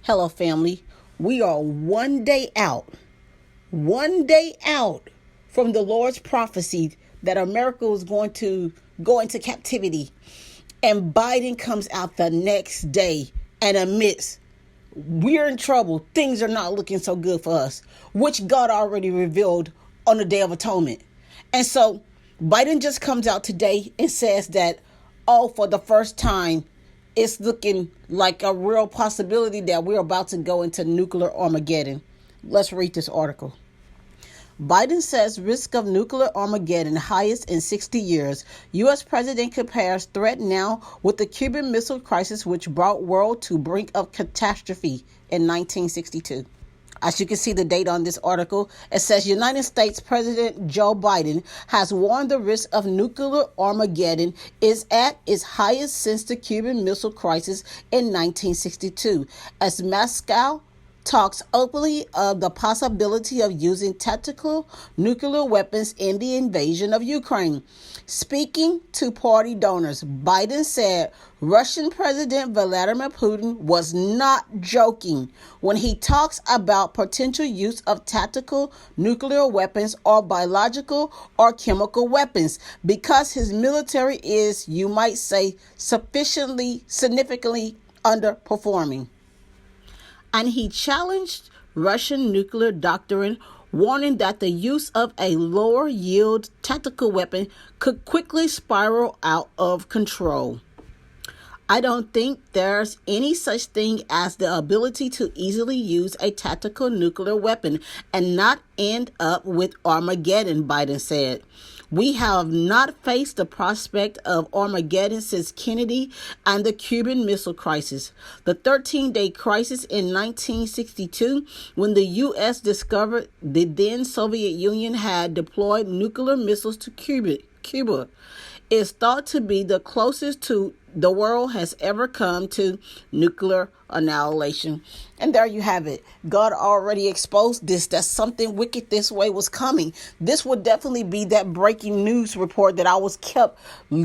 Hello, family. We are one day out from the Lord's prophecy that America was going to go into captivity. And Biden comes out the next day and admits we're in trouble. Things are not looking so good for us, which God already revealed on the Day of Atonement. And so Biden just comes out today and says that, for the first time, it's looking like a real possibility that we're about to go into nuclear Armageddon. Let's read this article. Biden says risk of nuclear Armageddon highest in 60 years. U.S. President compares threat now with the Cuban Missile Crisis, which brought world to brink of catastrophe in 1962. As you can see the date on this article, it says United States President Joe Biden has warned the risk of nuclear Armageddon is at its highest since the Cuban Missile Crisis in 1962, as Moscow talks openly of the possibility of using tactical nuclear weapons in the invasion of Ukraine. Speaking to party donors, Biden said Russian President Vladimir Putin was not joking when he talks about potential use of tactical nuclear weapons or biological or chemical weapons, because his military is, you might say, significantly underperforming. And he challenged Russian nuclear doctrine, warning that the use of a lower yield tactical weapon could quickly spiral out of control. I don't think there's any such thing as the ability to easily use a tactical nuclear weapon and not end up with Armageddon, Biden said. We have not faced the prospect of Armageddon since Kennedy and the Cuban Missile Crisis. The 13-day crisis in 1962, when the U.S. discovered the then Soviet Union had deployed nuclear missiles to Cuba, is thought to be the closest to the world has ever come to nuclear annihilation. And there you have it. God already exposed this, that something wicked this way was coming. This would definitely be that breaking news report that I was kept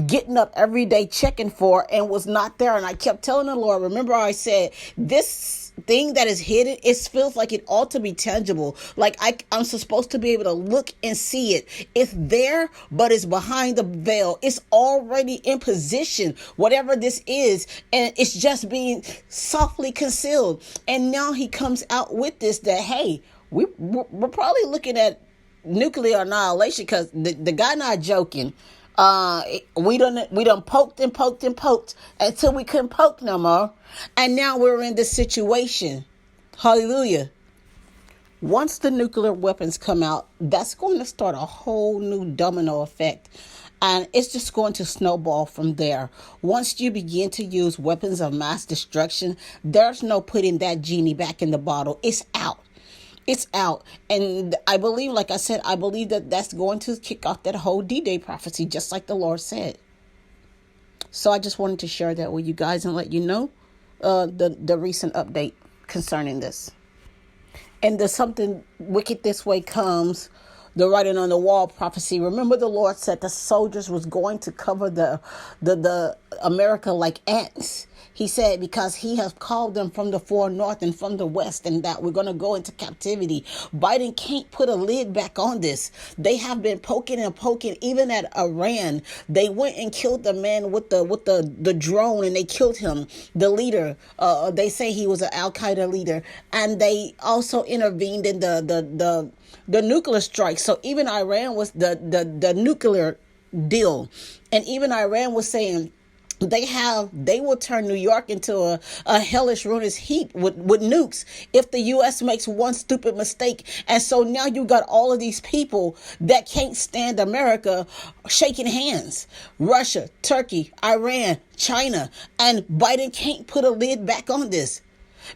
getting up every day checking for and was not there. And I kept telling the Lord, remember I said, this thing that is hidden, it feels like it ought to be tangible. Like I'm supposed to be able to look and see it. It's there, but it's behind the veil. It's already in position, whatever this is, and it's just being softly concealed. And now he comes out with this that, hey, we're probably looking at nuclear annihilation, because the guy not joking. We done poked until we couldn't poke no more. And now we're in this situation. Hallelujah. Once the nuclear weapons come out, that's going to start a whole new domino effect. And it's just going to snowball from there. Once you begin to use weapons of mass destruction, there's no putting that genie back in the bottle. It's out. It's out. And I believe, like I said, I believe that that's going to kick off that whole D-Day prophecy, just like the Lord said. So I just wanted to share that with you guys and let you know the recent update concerning this. And the something wicked this way comes, the writing on the wall prophecy. Remember, the Lord said the soldiers was going to cover the America like ants. He said, because he has called them from the far north and from the west, and that we're going to go into captivity. Biden can't put a lid back on this. They have been poking, even at Iran. They went and killed the man with the drone, and they killed him. The leader, they say he was an Al-Qaeda leader, and they also intervened in the nuclear strike. So even Iran was the nuclear deal, and even Iran was saying they will turn New York into a hellish, ruinous heat with nukes if the U.S. makes one stupid mistake. And so now you got all of these people that can't stand America shaking hands. Russia, Turkey, Iran, China, and Biden can't put a lid back on this,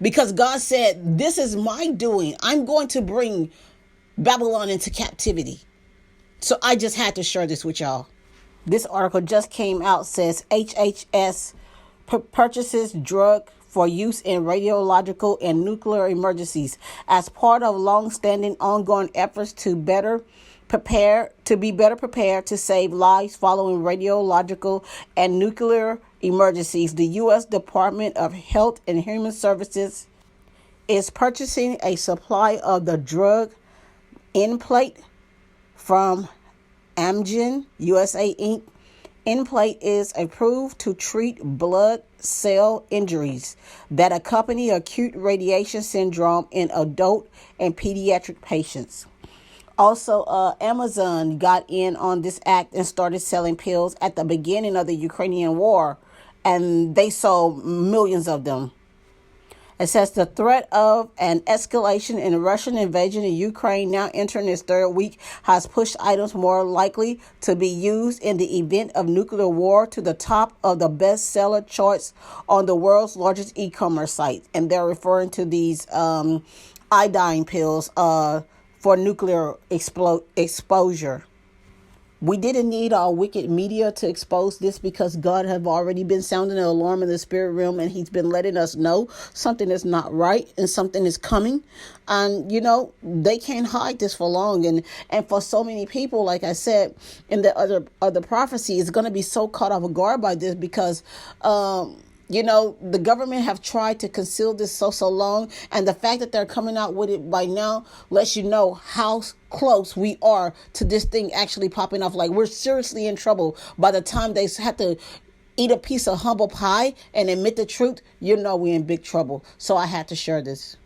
because God said, this is my doing. I'm going to bring Babylon into captivity. So I just had to share this with y'all. This article just came out, says HHS purchases drug for use in radiological and nuclear emergencies as part of long-standing ongoing efforts to be better prepared to save lives following radiological and nuclear emergencies. The U.S. Department of Health and Human Services is purchasing a supply of the drug Nplate from Amgen USA Inc. Nplate is approved to treat blood cell injuries that accompany acute radiation syndrome in adult and pediatric patients. Also, Amazon got in on this act and started selling pills at the beginning of the Ukrainian war, and they sold millions of them. It says the threat of an escalation in Russian invasion in Ukraine, now entering its third week, has pushed items more likely to be used in the event of nuclear war to the top of the bestseller charts on the world's largest e-commerce site. And they're referring to these iodine pills for nuclear exposure. We didn't need our wicked media to expose this because God have already been sounding the alarm in the spirit realm, and he's been letting us know something is not right and something is coming. And, they can't hide this for long. And for so many people, like I said, in the other prophecy, is going to be so caught off guard by this because, the government have tried to conceal this so long, and the fact that they're coming out with it by now lets you know how close we are to this thing actually popping off. Like, we're seriously in trouble. By the time they have to eat a piece of humble pie and admit the truth, we're in big trouble. So I had to share this.